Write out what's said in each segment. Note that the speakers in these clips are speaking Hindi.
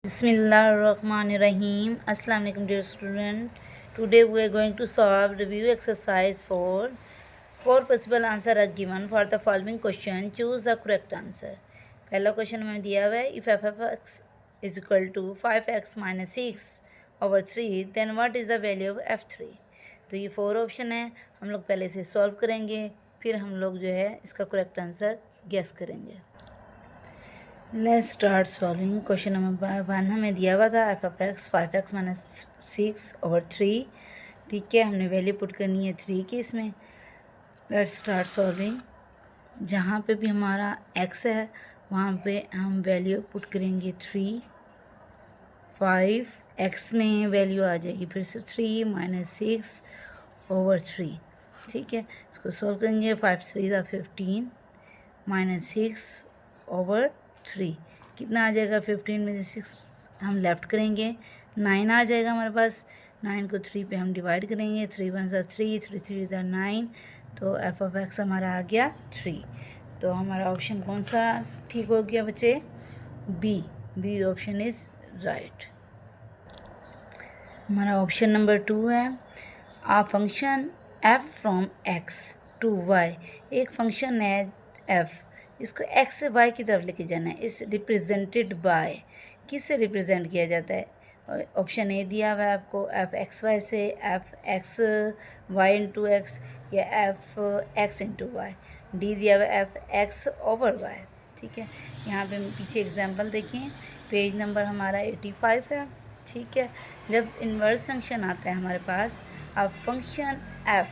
Bismillahirrahmanirrahim. Assalamu alaikum dear student. Today we are going to solve review exercise 4. Four possible answer are given for the following question. Choose the correct answer. पहला क्वेश्चन हमें दिया हुआ है if f of x is equal to 5x minus 6 over 3 then what is the value of f3. तो ये 4 ऑप्शन है, हम लोग पहले इसे सॉल्व करेंगे, फिर हम लोग जो है इसका करेक्ट आंसर गेस करेंगे. Let's start solving. Question number 1 हमें दिया हुआ था F of x 5x minus 6/3. ठीक है, हमने वैल्यू पुट करनी है 3 की इसमें. Let's start solving. जहाँ पे भी हमारा x है वहाँ पे हम वैल्यू पुट करेंगे 3. 5 x में वैल्यू आ जाएगी फिर से 3 माइनस 6/3. ठीक है, इसको सॉल्व करेंगे. 5 3 15 माइनस 6/3 कितना आ जाएगा. 15 में से 6 हम लेफ़्ट करेंगे, 9 आ जाएगा हमारे पास. 9 को 3 पे हम डिवाइड करेंगे. 3 1 3 3 3 9. तो एफ ऑफ एक्स हमारा आ गया 3. तो हमारा ऑप्शन कौन सा ठीक हो गया बच्चे? B option is right. हमारा ऑप्शन नंबर 2 है a function f from x to y. एक फंक्शन है एफ, इसको एक्स से वाई की तरफ लेके जाना है. इस रिप्रेजेंटेड बाय किससे रिप्रेजेंट किया जाता है? ऑप्शन ए दिया हुआ है आपको एफ एक्स वाई से, f x y into x या f x into y. D दिया हुआ है एफ एक्स ओवर वाई. ठीक है, यहाँ पे पीछे एग्जांपल देखिए, पेज नंबर हमारा 85 है. ठीक है, जब इन्वर्स फंक्शन आता है हमारे पास, अब function f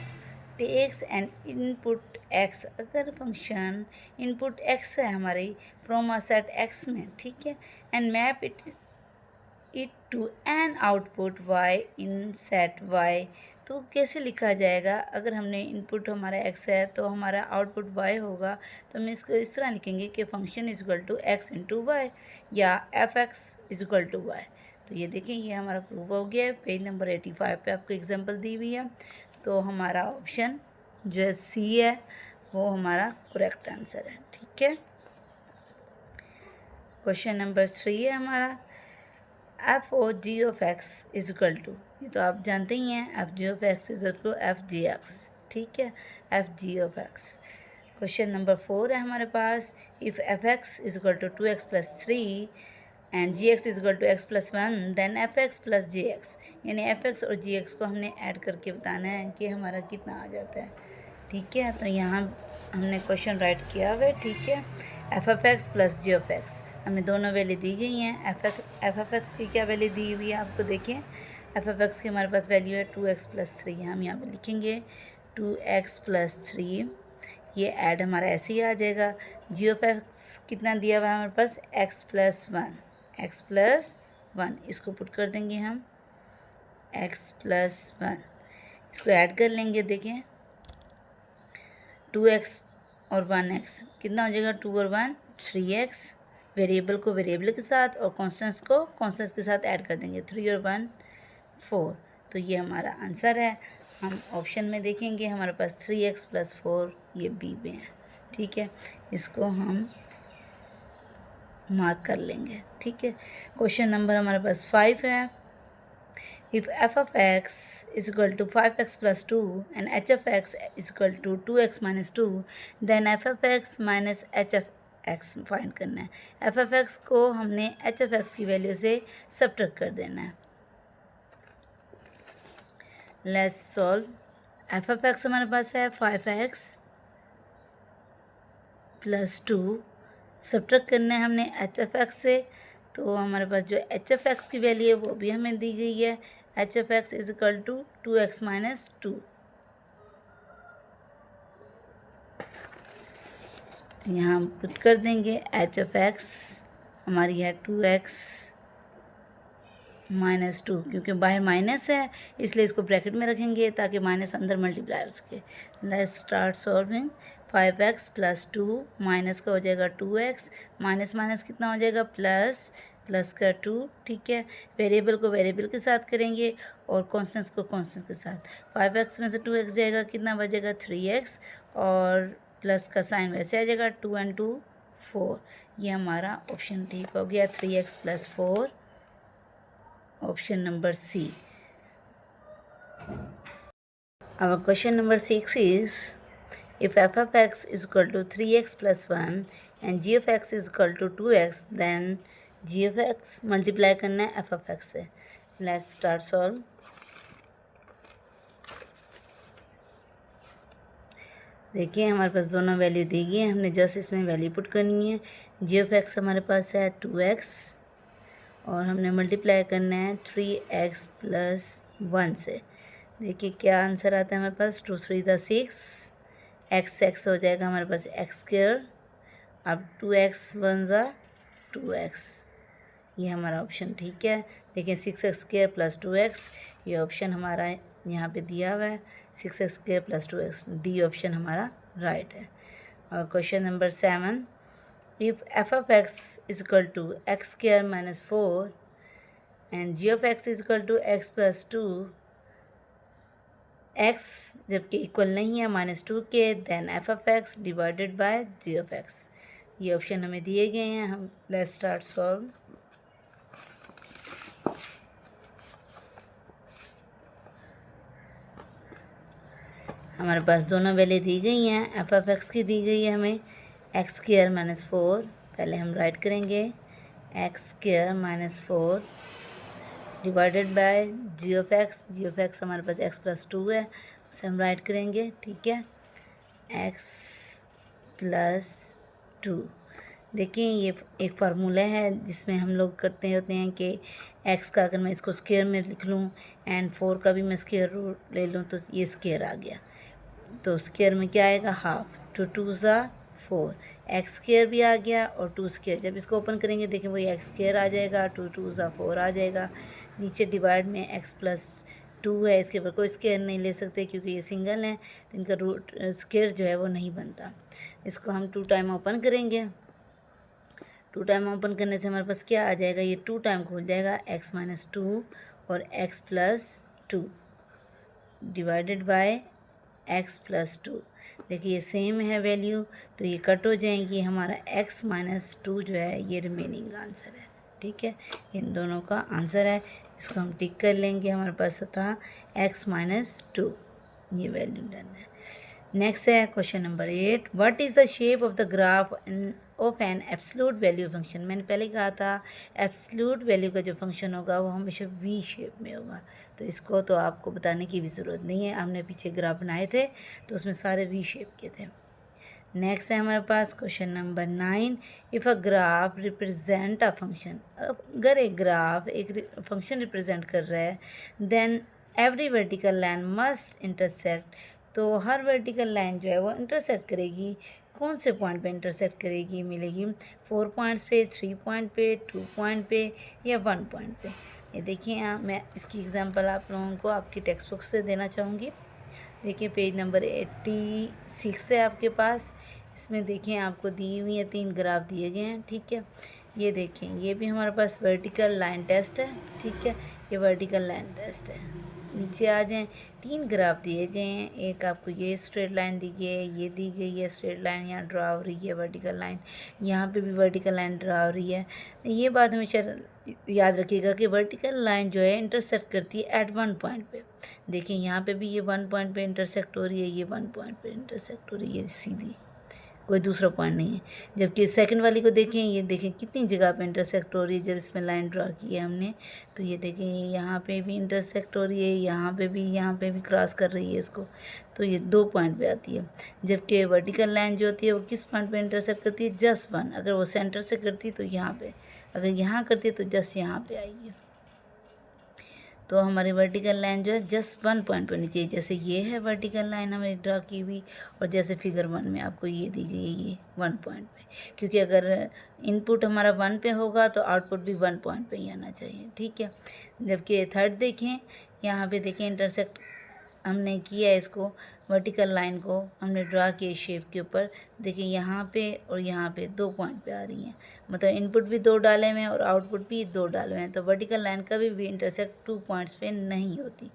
takes an input x. अगर फंक्शन इनपुट एक्स है हमारी फ्रॉम अ सेट एक्स में, ठीक है, and map it to an output y in set y. तो कैसे लिखा जाएगा? अगर हमने इनपुट हमारा एक्स है तो हमारा आउटपुट वाई होगा. तो हम इसको इस तरह लिखेंगे कि function is equal to x into y या f x is equal to y. तो ये देखें, ये हमारा प्रूव हो गया है. पेज नंबर 85 पे आपको एग्जांपल दी हुई है. तो हमारा ऑप्शन जो है सी है वो हमारा करेक्ट आंसर है. ठीक है, क्वेश्चन नंबर 3 है हमारा f o g of x is equal to. ये तो आप जानते ही हैं, f g of x is equal to f g x. ठीक है, f g of x. Question number 4 है हमारे पास if f x is equal to 2x + 3 and g x is equal to x + 1 then f x plus g x. यानी एफ एक्स और जी एक्स को हमने ऐड करके बताना है कि हमारा कितना आ जाता है. ठीक है, तो यहाँ हमने क्वेश्चन राइट किया हुआ है. ठीक है, f of x plus g of x हमें दोनों वैल्यू दी गई हैं. एफ ऑफ एक्स की क्या वैल्यू दी हुई है आपको देखिए. एफ ऑफ एक्स की हमारे पास वैल्यू है 2x + 3. हम यहाँ पे लिखेंगे 2x + 3. ये ऐड हमारा ऐसे ही आ जाएगा. जी ऑफ एक्स कितना दिया हुआ है हमारे पास? x + 1. इसको पुट कर देंगे हम x + 1. इसको ऐड कर लेंगे. देखें 2x और 1x कितना हो जाएगा? 2 और 1 3x. वेरिएबल को वेरिएबल के साथ और कॉन्स्टेंट्स को कॉन्स्टेंट्स के साथ ऐड कर देंगे. 3 और 1 4. तो ये हमारा आंसर है. हम ऑप्शन में देखेंगे हमारे पास 3x + 4 ये बी में है. ठीक है, इसको हम मार्क कर लेंगे. ठीक है, क्वेश्चन नंबर हमारे पास 5 है if f of x is equal to 5x + 2 and h of x is equal to 2x - 2 then f of x minus h of x find करना है. f of x को हमने h of x की वैल्यू से सब्ट्रैक्ट कर देना है. Let's solve. f of x हमारे पास है 5x + 2. सब्ट्रैक्ट करना है हमने h of x से. तो हमारे पास जो h of x की वैल्यू है वो भी हमें दी गई है. h of x is equal to 2x - 2. यहाँ हम पुट कर देंगे h of x हमारी है 2x - 2. क्योंकि बाहर माइनस है इसलिए इसको ब्रैकेट में रखेंगे ताकि माइनस अंदर मल्टीप्लाई हो सके. Let's start solving. 5x + 2 minus का हो जाएगा 2x. माइनस माइनस कितना हो जाएगा? प्लस का 2. ठीक है, वेरिएबल को वेरिएबल के साथ करेंगे और कॉन्स्टेंट्स को कॉन्स्टेंट्स के साथ. 5x में से 2x जाएगा, कितना बचेगा? 3x. और प्लस का साइन वैसे आ जाएगा. 2 and 2 4. ये हमारा ऑप्शन ठीक हो गया 3x + 4. option number C. Our question number 6 is, if f of x is equal to 3x plus 1 and g of x is equal to 2x, then g of x multiply करना है f of x से. Let's start solve. देखिए हमारे पास दोनों वैल्यू दी गई है, हमने जस्ट इसमें वैल्यू पुट करनी है. जी ऑफ एक्स हमारे पास है 2x और हमने मल्टीप्लाई करना है 3x प्लस 1 से. देखिए क्या आंसर आता है हमारे पास. 2 3 × 6, x हो जाएगा हमारे पास x². अब 2x 1 × 2x, ये हमारा ऑप्शन ठीक है. देखिए 6x² प्लस 2x, ये ऑप्शन हमारा यहाँ पे दिया हुआ है. 6x² plus 2x, D option हमारा राइट है. और question number 7, if f of x is equal to x² minus 4 and g of x is equal to x plus 2, x जबकि इक्वल नहीं है -2 के, then f of x divided by g of x. ये ऑप्शन हमें दिए गए हैं. हम लेट्स स्टार्ट सॉल्व. हमारे पास दोनों वैल्यू दी गई हैं. एफ ऑफ एक्स की दी गई है हमें x² माइनस 4. पहले हम राइट करेंगे x² minus 4 divided by g of x. G of x हमारे पास x प्लस 2 है, उसे हम राइट करेंगे. ठीक है, x प्लस 2. देखिए ये एक फार्मूला है जिसमें हम लोग करते होते हैं कि x का अगर मैं इसको स्क्वायर में लिख लूँ एंड 4 का भी मैं स्क्वायर रूट ले लूँ तो ये स्क्वायर आ गया. तो स्क्वायर में क्या आएगा, हाफ. 2 2 × 4, x² भी आ गया और 2². जब इसको ओपन करेंगे देखिए वही x² आ जाएगा, 2 2 × 4 आ जाएगा. नीचे डिवाइड में x प्लस 2 है, इसके ऊपर कोई स्क्वायर नहीं ले सकते क्योंकि ये सिंगल है, तो इनका रूट स्क्वायर जो है वो नहीं बनता. इसको हम 2 टाइम ओपन करेंगे. 2 टाइम ओपन करने से हमारे पास क्या आ जाएगा, ये 2 टाइम खुल जाएगा x माइनस 2 और x plus 2 divided by x plus 2. देखिए ये सेम है वैल्यू, तो ये कट हो जाएंगी. हमारा x माइनस 2 जो है ये रिमेनिंग आंसर है. ठीक है, इन दोनों का आंसर है. इसको हम टिक कर लेंगे. हमारे पास था x माइनस 2, ये वैल्यू डन है. नेक्स्ट है question number 8, what is the shape of the graph of an absolute value function. मैंने पहले कहा था एब्सोल्यूट वैल्यू का जो फंक्शन होगा वो हमेशा वी शेप में होगा, तो इसको तो आपको बताने की भी ज़रूरत नहीं है. हमने पीछे ग्राफ बनाए थे तो उसमें सारे वी शेप के थे. नेक्स्ट है हमारे पास question number 9, if a graph represent a function. अगर एक ग्राफ एक फंक्शन रिप्रेजेंट कर रहा है, then every vertical line must intersect. तो हर वर्टिकल लाइन जो है वो इंटरसेक्ट करेगी. कौन से पॉइंट पे इंटरसेक्ट करेगी, मिलेगी 4 पॉइंट्स पे, 3 पॉइंट पे, 2 पॉइंट पे या 1 पॉइंट पे. ये देखिए यहाँ मैं इसकी एग्जांपल आप लोगों को आपकी टेक्स्ट बुक से देना चाहूँगी. देखिए पेज नंबर 86 है आपके पास. इसमें देखिए आपको दी हुई है 3 ग्राफ दिए गए हैं. ठीक है, ये देखें ये भी हमारे पास वर्टिकल लाइन टेस्ट है. ठीक है, ये वर्टिकल लाइन टेस्ट है. नीचे आ जाएं, 3 ग्राफ दिए गए हैं. एक आपको ये स्ट्रेट लाइन दी गई है, ये दी गई है स्ट्रेट लाइन, यहाँ ड्रा हो रही है वर्टिकल लाइन, यहाँ पे भी वर्टिकल लाइन ड्रा हो रही है. ये बात हमेशा याद रखिएगा कि वर्टिकल लाइन जो है इंटरसेक्ट करती है एट 1 पॉइंट पे. देखिए यहाँ पे भी ये 1 पॉइंट पे इंटरसेक्ट हो रही है, ये 1 पॉइंट पे इंटरसेक्ट हो रही है सीधी, कोई दूसरा पॉइंट नहीं है. जबकि सेकंड वाली को देखें, ये देखें कितनी जगह पे इंटरसेक्ट हो रही है. जब इसमें लाइन ड्रा की है हमने तो ये देखें यहाँ पे भी इंटरसेक्ट हो रही है, यहाँ पे भी क्रॉस कर रही है इसको, तो ये 2 पॉइंट पे आती है. जबकि वर्टिकल लाइन जो होती है वो किस पॉइंट पे इंटरसेक्ट करती है, जस्ट 1. अगर वो सेंटर से करती तो यहाँ पे, अगर यहाँ करती है तो जस्ट यहाँ पे आई है. तो हमारी वर्टिकल लाइन जो है जस्ट 1 पॉइंट पर होनी चाहिए. जैसे ये है वर्टिकल लाइन हमें ड्रा की हुई, और जैसे फिगर 1 में आपको ये दी गई है ये 1 पॉइंट पे. क्योंकि अगर इनपुट हमारा 1 पे होगा तो आउटपुट भी 1 पॉइंट पे ही आना चाहिए. ठीक है, जबकि थर्ड देखें, यहाँ पे देखें इंटरसेक्ट हमने किया है इसको, वर्टिकल लाइन को हमने ड्रा किया शेप के ऊपर। देखिए यहाँ पे और यहाँ पे 2 पॉइंट पे आ रही हैं, मतलब इनपुट भी 2 डाले हुए हैं और आउटपुट भी 2 डाले हुए हैं। तो वर्टिकल लाइन कभी भी इंटरसेक्ट 2 पॉइंट्स पे नहीं होती।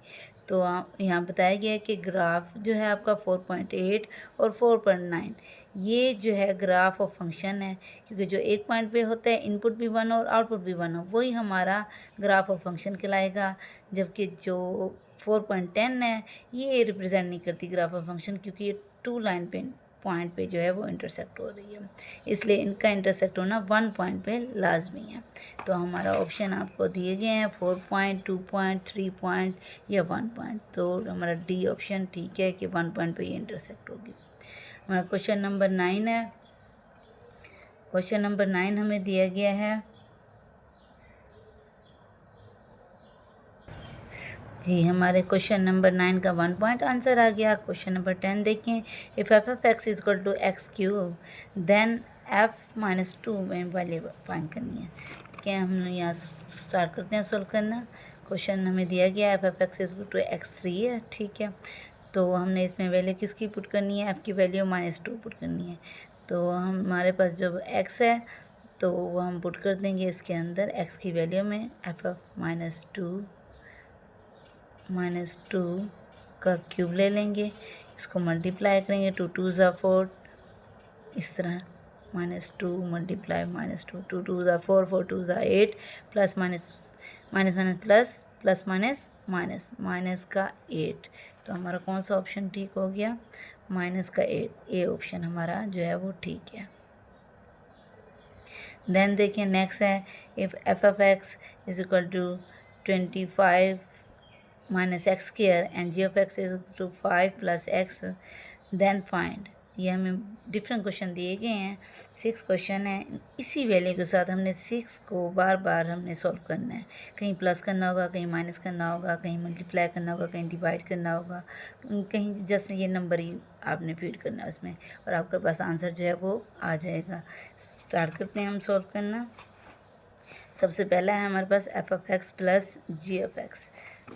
तो आप यहाँ बताया गया है कि ग्राफ जो है आपका 4.8 और 4.9 ये जो है ग्राफ ऑफ फंक्शन है, क्योंकि जो एक पॉइंट पे होता है इनपुट भी 1 और आउटपुट भी 1 हो, वही हमारा ग्राफ ऑफ फंक्शन कहलाएगा। जबकि जो 4.10 है ये रिप्रेजेंट नहीं करती ग्राफ ऑफ फंक्शन, क्योंकि ये 2 लाइन पे पॉइंट पे जो है वो इंटरसेक्ट हो रही है, इसलिए इनका इंटरसेक्ट होना 1 पॉइंट पे लाजमी है। तो हमारा ऑप्शन आपको दिए गए हैं 4 पॉइंट, 2 पॉइंट, 3 पॉइंट या 1 पॉइंट। तो हमारा डी ऑप्शन ठीक है कि 1 पॉइंट पे ये इंटरसेक्ट होगी। हमारा क्वेश्चन नंबर 9 है। क्वेश्चन नंबर 9 हमें दिया गया है जी, हमारे क्वेश्चन नंबर 9 का 1 पॉइंट आंसर आ गया। क्वेश्चन नंबर 10 देखें, if f of x is equal to x cube then f-2 में वैल्यू फाइंड करनी है। ठीक है, हम यहाँ स्टार्ट करते हैं सॉल्व करना। क्वेश्चन हमें दिया गया f of x is equal to x3 है। ठीक है, तो हमने इसमें वैल्यू किसकी पुट करनी है, f की वैल्यू -2 पुट करनी है। तो हमारे पास जो x है तो वो हम पुट कर देंगे इसके अंदर x की वैल्यू में, f ऑफ -2 का क्यूब ले लेंगे, इसको मल्टीप्लाई करेंगे, 2 2 ज़ा 4, इस तरह -2 मल्टीप्लाई -2, 2 2 ज़ा 4, 4 2 ज़ा 8, plus minus minus minus plus, plus minus minus, minus का 8। तो हमारा कौन सा ऑप्शन ठीक हो गया, माइनस का 8, ए ऑप्शन हमारा जो है वो ठीक है। देन देखिए नेक्स्ट है, if f of x is equal to 25 minus x square and g of x is to 5 plus x then find। ये हमें डिफरेंट क्वेश्चन दिए गए हैं, 6 क्वेश्चन है। इसी वैल्यू के साथ हमने 6 को बार बार हमने सॉल्व करना है। कहीं प्लस करना होगा, कहीं माइनस करना होगा, कहीं मल्टीप्लाई करना होगा, कहीं डिवाइड करना होगा, कहीं जस्ट ये नंबर ही आपने फीड करना है उसमें, और आपके पास आंसर जो है वो आ जाएगा। स्टार्ट करते हैं हम सॉल्व करना। सबसे पहला है हमारे पास f of x plus g of x.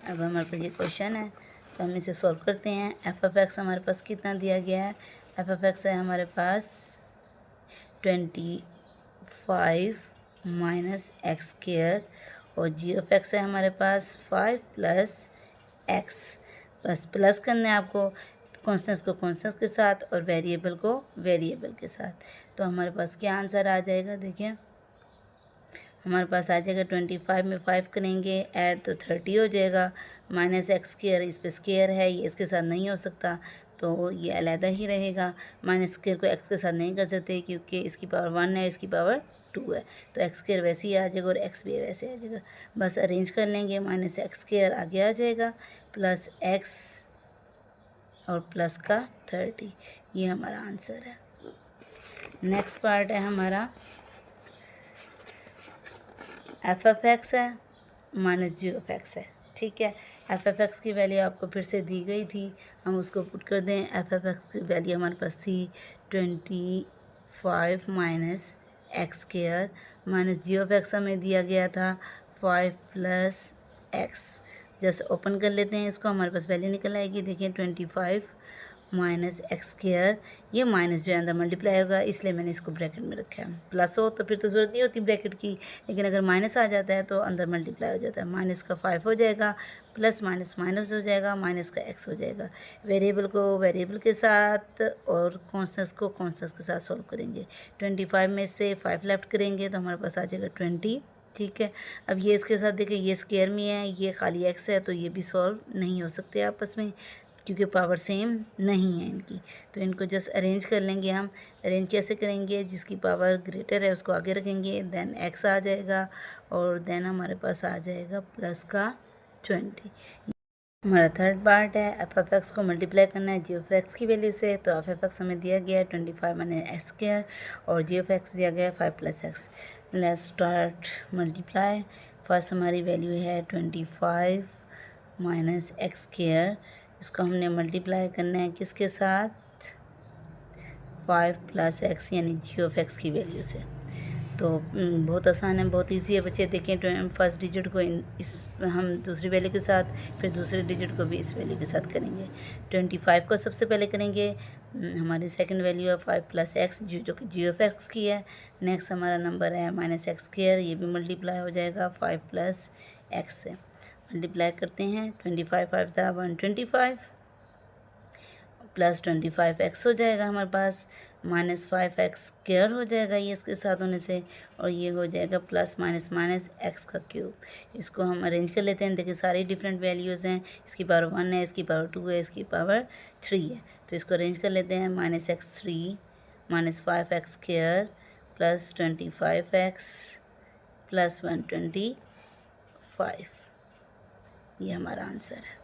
अब हमारे पास ये क्वेश्चन है तो हम इसे सॉल्व करते हैं। एफ ऑफ एक्स हमारे पास कितना दिया गया है, एफ ऑफ एक्स है हमारे पास 25 माइनस एक्स स्क्वायर, और जी ऑफ एक्स है हमारे पास 5 प्लस एक्स। प्लस करना है आपको कॉन्स्टेंट्स को कॉन्स्टेंट्स के साथ और वेरिएबल को वेरिएबल के साथ। तो हमारे पास क्या आंसर आ जाएगा, देखिए हमारे पास आ जाएगा 25 में 5 करेंगे ऐड तो 30 हो जाएगा, माइनस एक्स स्क्वायर, इस पर स्क्वायर है, ये इसके साथ नहीं हो सकता तो ये अलहदा ही रहेगा। माइनस स्क्वायर को एक्स के साथ नहीं कर सकते क्योंकि इसकी पावर 1 है, इसकी पावर 2 है, तो एक्स स्क्वायर वैसे ही आ जाएगा और एक्स भी वैसे आ जाएगा। बस अरेंज कर लेंगे, माइनस एक्स स्क्वायर आगे आ जाएगा, प्लस एक्स और प्लस का 30, ये हमारा आंसर है। नेक्स्ट पार्ट है हमारा एफ ऑफ एक्स है माइनस जी ऑफ एक्स है। ठीक है, एफ ऑफ एक्स की वैल्यू आपको फिर से दी गई थी, हम उसको पुट कर दें। एफ ऑफ एक्स की वैल्यू हमारे पास थी 25 minus x square, minus g of x हमें दिया गया था 5 प्लस एक्स। जैसे ओपन कर लेते हैं इसको, हमारे पास वैल्यू निकल आएगी। देखिए 25 माइनस एक्स स्क्वायर, ये माइनस जो है अंदर मल्टीप्लाई होगा, इसलिए मैंने इसको ब्रैकेट में रखा है। प्लस हो तो फिर तो ज़रूरत नहीं होती ब्रैकेट की, लेकिन अगर माइनस आ जाता है तो अंदर मल्टीप्लाई हो जाता है। माइनस का 5 हो जाएगा, प्लस माइनस माइनस हो जाएगा, माइनस का एक्स हो जाएगा। वेरिएबल को वेरिएबल के साथ और कॉन्स्टेंट्स को कॉन्स्टेंट्स के साथ सॉल्व करेंगे। 25 में से 5 लेफ्ट करेंगे तो हमारे पास आ जाएगा 20। ठीक है, अब ये इसके साथ देखिए ये स्क्वायर में है, ये खाली एक्स है, तो ये भी सॉल्व नहीं हो सकते आपस में क्योंकि पावर सेम नहीं है इनकी। तो इनको जस्ट अरेंज कर लेंगे हम। अरेंज कैसे करेंगे, जिसकी पावर ग्रेटर है उसको आगे रखेंगे, देन एक्स आ जाएगा और देन हमारे पास आ जाएगा प्लस का 20। हमारा थर्ड पार्ट है, एफ ऑफ एक्स को मल्टीप्लाई करना है जी ऑफ एक्स की वैल्यू से। तो एफ ऑफ एक्स हमें दिया गया है 25 माइनस एक्स स्क्वायर और जी ऑफ एक्स दिया गया है 5 plus x. Let's start multiply. First हमारी वैल्यू है 25 माइनस एक्स स्क्वायर, इसको हमने मल्टीप्लाई करना है किसके साथ, 5 प्लस एक्स यानी जी ऑफ एक्स की वैल्यू से। तो बहुत आसान है, बहुत इजी है बच्चे। देखें फर्स्ट डिजिट को इस हम दूसरी वैल्यू के साथ, फिर दूसरे डिजिट को भी इस वैल्यू के साथ करेंगे। 25 को सबसे पहले करेंगे, हमारी सेकंड वैल्यू है 5 + x जो कि g ऑफ x की है। नेक्स्ट हमारा नंबर है -x², ये भी मल्टीप्लाई हो जाएगा 5 + x से। मल्टीप्लाई करते हैं, 25 5 125 प्लस 25x हो जाएगा हमारे पास, -5x² हो जाएगा ये इसके साथ होने से, और ये हो जाएगा प्लस माइनस x³। इसको हम अरेंज कर लेते हैं। देखिए सारी डिफरेंट वैल्यूज़ हैं, इसकी पावर 1 है, इसकी पावर 2 है, इसकी पावर 3 है। तो इसको अरेंज कर लेते हैं, -x3 -5x² plus 25x plus 125, ये हमारा आंसर है।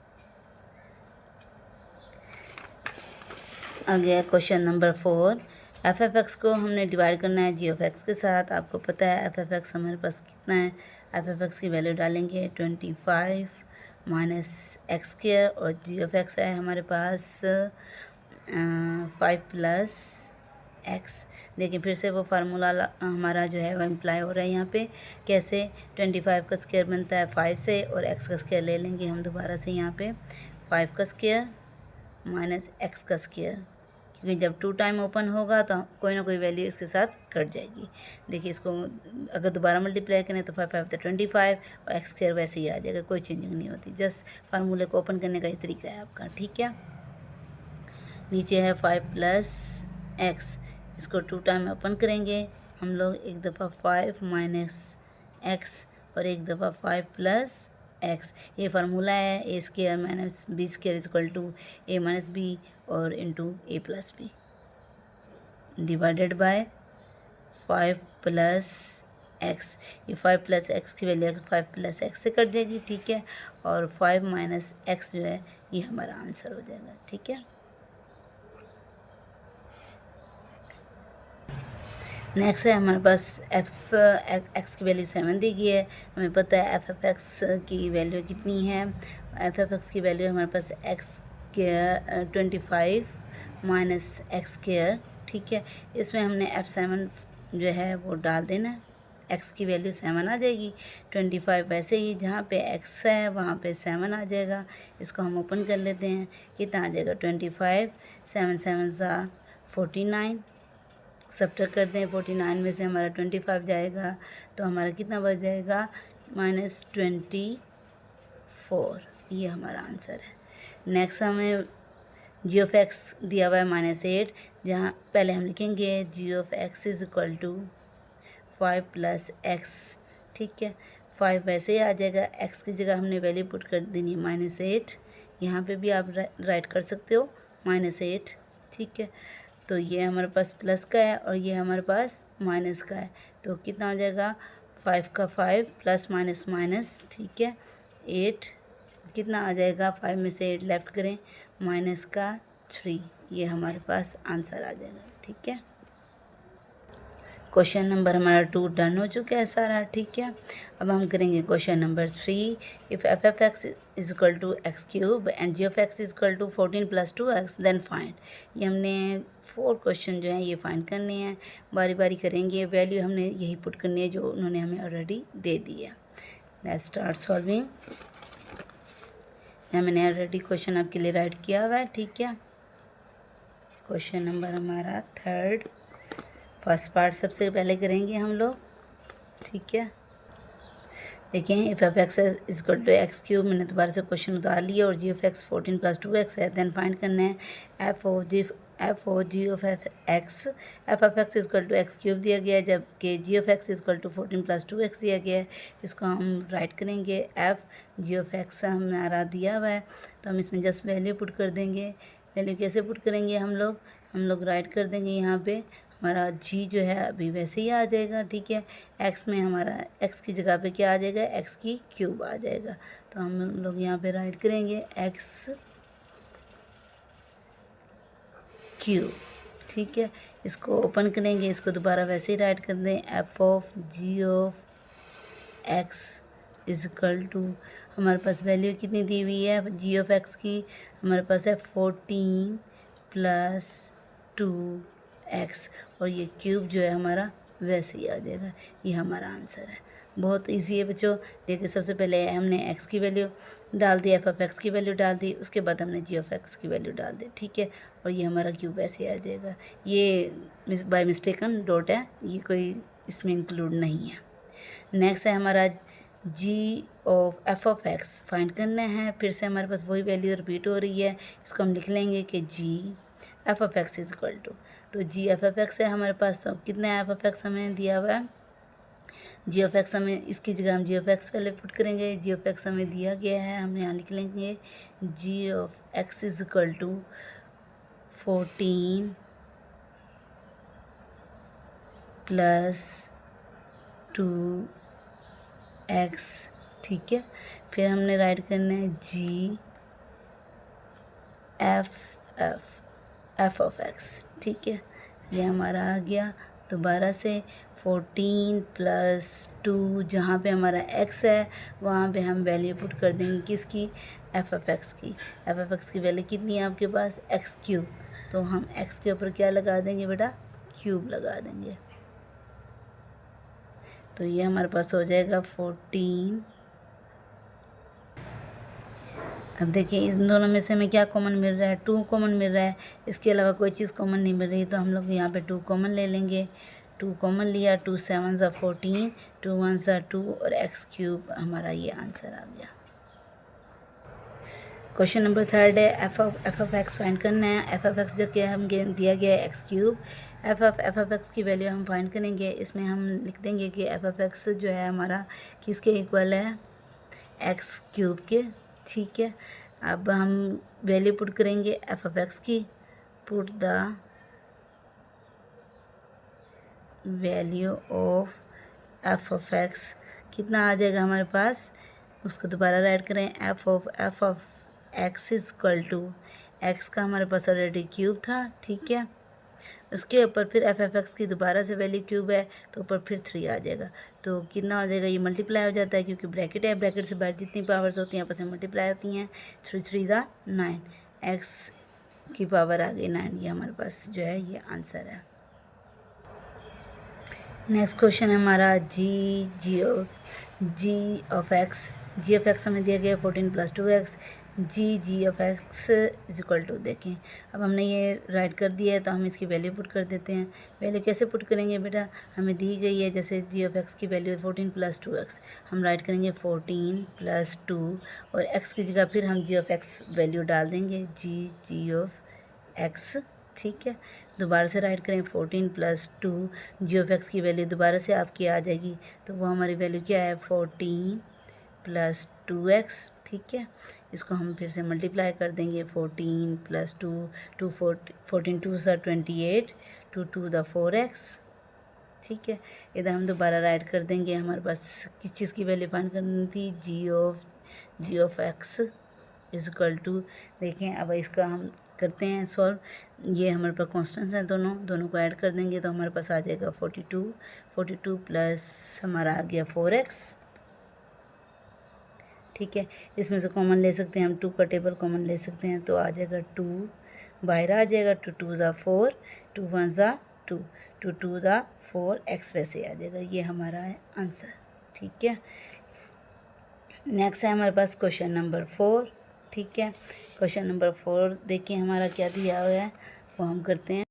आ गया क्वेश्चन नंबर 4। f(x) को हमने डिवाइड करना है g ऑफ x के साथ। आपको पता है f(x) हमारे पास कितना है, f(x) की वैल्यू डालेंगे 25 -x² और g ऑफ x है हमारे पास 5 + x। देखिए फिर से वो फार्मूला हमारा जो है वो इम्प्लाई हो रहा है यहाँ पे। कैसे, 25 का स्क्वायर बनता है 5 से, और x का स्क्वायर ले लेंगे हम दोबारा से यहाँ पे, 5 का स्क्वायर माइनस x का स्क्वायर, क्योंकि जब 2 टाइम ओपन होगा तो कोई ना कोई वैल्यू इसके साथ कट जाएगी। देखिए इसको अगर दोबारा मल्टीप्लाई करें तो 5 5 25 और x² वैसे ही आ जाएगा, कोई चेंजिंग नहीं होती। जस्ट फार्मूले को ओपन करने का ये तरीका है आपका, ठीक है। नीचे है 5 + x, इसको 2 टाइम ओपन करेंगे हम लोग, एक दफ़ा 5 - x और एक दफ़ा 5 + x। ये फार्मूला है a² - b² = a - b और into a + b divided by 5 + x। ये 5 + x की वैल्यू 5 + x से कट जाएगी, ठीक है। और 5 - x जो है ये हमारा आंसर हो जाएगा, ठीक है। नेक्स्ट है हमारे पास x की वैल्यू 7 दी गई है। हमें पता है f(x) की वैल्यू कितनी है। f(x) की वैल्यू हमारे पास x² 25 -x², ठीक है। इसमें हमने f7 जो है वो डाल देना है, x की वैल्यू 7 आ जाएगी। 25 वैसे ही जहाँ पे x है वहाँ पे 7 आ जाएगा। इसको हम ओपन कर लेते हैं, कितना आ जाएगा 25, 7 7 49, सब्ट्रैक्ट करते हैं 49 में से हमारा 25 जाएगा तो हमारा कितना बच जाएगा -24, ये हमारा आंसर है। नेक्स्ट हमें g ऑफ x दिया हुआ है -8, जहाँ पहले हम लिखेंगे g ऑफ x = 5 + x, ठीक है। 5 वैसे ही आ जाएगा, x की जगह हमने वैल्यू पुट कर देनी है -8। यहाँ पे भी आप राइट कर सकते हो -8, ठीक है। तो ये हमारे पास प्लस का है और ये हमारे पास माइनस का है, तो कितना हो जाएगा 5 का 5 प्लस माइनस माइनस, ठीक है। 8 कितना आ जाएगा, 5 में से 8 लेफ्ट करें, माइनस का 3, ये हमारे पास आंसर आ जाएगा, ठीक है। क्वेश्चन नंबर हमारा 2 डन हो चुका है सारा, ठीक है। अब हम करेंगे question number 3। If f(x) = x³ and g of x = 14 + 2x then find. ये हमने 4 क्वेश्चन जो हैं ये फाइंड करने हैं, बारी बारी करेंगे। वैल्यू हमने यही पुट करनी है जो उन्होंने हमें ऑलरेडी दे दी है। Let's start solving. मैंने ऑलरेडी क्वेश्चन आपके लिए राइट किया हुआ है, ठीक है। क्वेश्चन नंबर हमारा 3, फर्स्ट पार्ट सबसे पहले करेंगे हम लोग, ठीक है। देखिए इफ़ f(x) = x³ मैंने दोबारा से क्वेश्चन उतार लिया और g ऑफ x 14 + 2x है। देन फाइंड करना है f of g of x। f of x = x³ दिया गया है, जबकि g ऑफ x = 14 + 2x दिया गया है। इसको हम राइट करेंगे, f g ऑफ x हमारा दिया हुआ है तो हम इसमें जस्ट वैल्यू पुट कर देंगे। वैल्यू कैसे पुट करेंगे हम लोग राइट कर देंगे यहाँ पे, हमारा g जो है अभी वैसे ही आ जाएगा, ठीक है। x में हमारा x की जगह पे क्या आ जाएगा, x³ आ जाएगा। तो हम लोग यहाँ पे राइट करेंगे x³, ठीक है। इसको ओपन करेंगे, इसको दोबारा वैसे ही राइट कर दें, f of g of x = हमारे पास वैल्यू कितनी दी हुई है g ऑफ x की, हमारे पास है 14 + 2x और ये क्यूब जो है हमारा वैसे ही आ जाएगा। ये हमारा आंसर है। बहुत इजी है बच्चों। देखिए सबसे पहले हमने x की वैल्यू डाल दी, f(x) की वैल्यू डाल दी, उसके बाद हमने g(x) की वैल्यू डाल दी, ठीक है। और ये हमारा क्यूब ऐसे आ जाएगा। ये बाय मिस्टेकन डॉट है, ये कोई इसमें इंक्लूड नहीं है। नेक्स्ट है हमारा f(x) फाइंड करना है। फिर से हमारे पास वही वैल्यू रिपीट हो रही है। इसको हम लिख लेंगे कि f(x) इज इक्वल टू, तो f(x) है हमारे पास। तो कितना f(x) हमें दिया हुआ है, f(x) हमें, इसकी जगह हम f(x) पहले पुट करेंगे। f(x) हमें दिया गया है, हम यहाँ लिख लेंगे f(x) is equal to 14 plus 2x, ठीक है। फिर हमने राइट करना है f(x), ठीक है। ये हमारा आ गया। दोबारा से 14 प्लस 2, जहाँ पे हमारा x है वहाँ पे हम वैल्यू पुट कर देंगे किसकी, f(x) की। f(x) की वैल्यू कितनी है आपके पास, x³। तो हम x के ऊपर क्या लगा देंगे बेटा, क्यूब लगा देंगे। तो ये हमारे पास हो जाएगा 14। अब देखिए इन दोनों में से हमें क्या कॉमन मिल रहा है, 2 कॉमन मिल रहा है। इसके अलावा कोई चीज़ कॉमन नहीं मिल रही, तो हम लोग यहाँ पे 2 कॉमन ले लेंगे। 2 कॉमन लिया, 2 7 ज़ा 14, 2 1 ज़ा 2 और x³ हमारा ये आंसर आ गया। क्वेश्चन नंबर 3 है f(x) फाइंड करना है। f(x) जो क्या हम दिया गया है x³। f(x) की वैल्यू हम फाइंड करेंगे। इसमें हम लिख देंगे कि f(x) जो है हमारा किसके इक्वल है, x³ के, ठीक है। अब हम वैल्यू पुट करेंगे f(x) की। Put the value of f(x), कितना आ जाएगा हमारे पास, उसको दोबारा राइट करें। f(x) is equal to, x का हमारे पास ऑलरेडी क्यूब था, ठीक है। उसके ऊपर फिर f(x) की दोबारा से वैल्यू क्यूब है, तो ऊपर फिर 3 आ जाएगा। तो कितना हो जाएगा, ये मल्टीप्लाई हो जाता है क्योंकि ब्रैकेट है। ब्रैकेट से बाहर जितनी पावर्स होती हैं आपस में मल्टीप्लाई होती हैं। 3 3 ज़ा 9, x की पावर आ गई 9। ये हमारे पास जो है ये आंसर है। नेक्स्ट क्वेश्चन है हमारा g(x) हमें दिया गया 14 plus 2x। g(x) is equal to, देखें अब हमने ये राइट कर दिया है, तो हम इसकी वैल्यू पुट कर देते हैं। वैल्यू कैसे पुट करेंगे बेटा, हमें दी गई है जैसे g(x) की वैल्यू 14 प्लस 2x, हम राइट करेंगे 14 प्लस 2 और x की जगह फिर हम g(x) वैल्यू डाल देंगे g(x), ठीक है। दोबारा से राइट करें 14 प्लस 2, g(x) की वैल्यू दोबारा से आपकी आ जाएगी, तो वो हमारी वैल्यू क्या है 14 प्लस 2x, ठीक है। इसको हम फिर से मल्टीप्लाई कर देंगे 14 प्लस 2, 14 2 सा 28, 2 2 द 4x, ठीक है। इधर हम दोबारा राइट कर देंगे। हमारे पास किस चीज़ की वैल्यू फाइंड करनी थी, g(x) इज इक्वल टू, देखें अब इसका हम करते हैं सॉल्व। ये हमारे पास कॉन्स्टेंट्स हैं, दोनों को ऐड कर देंगे तो हमारे पास आ जाएगा 42 प्लस हमारा आ गया 4x, ठीक है। इसमें से कॉमन ले सकते हैं हम, 2 का टेबल कॉमन ले सकते हैं, तो आ जाएगा 2 बाहर आ जाएगा, 2 2 ज़ा 4, 2 1 ज़ा 2, 2 2 ज़ा 4x वैसे आ जाएगा। ये हमारा है आंसर, ठीक है। नेक्स्ट है हमारे पास क्वेश्चन नंबर 4, ठीक है। क्वेश्चन नंबर 4 देखिए हमारा क्या दिया हुआ है, वो हम करते हैं।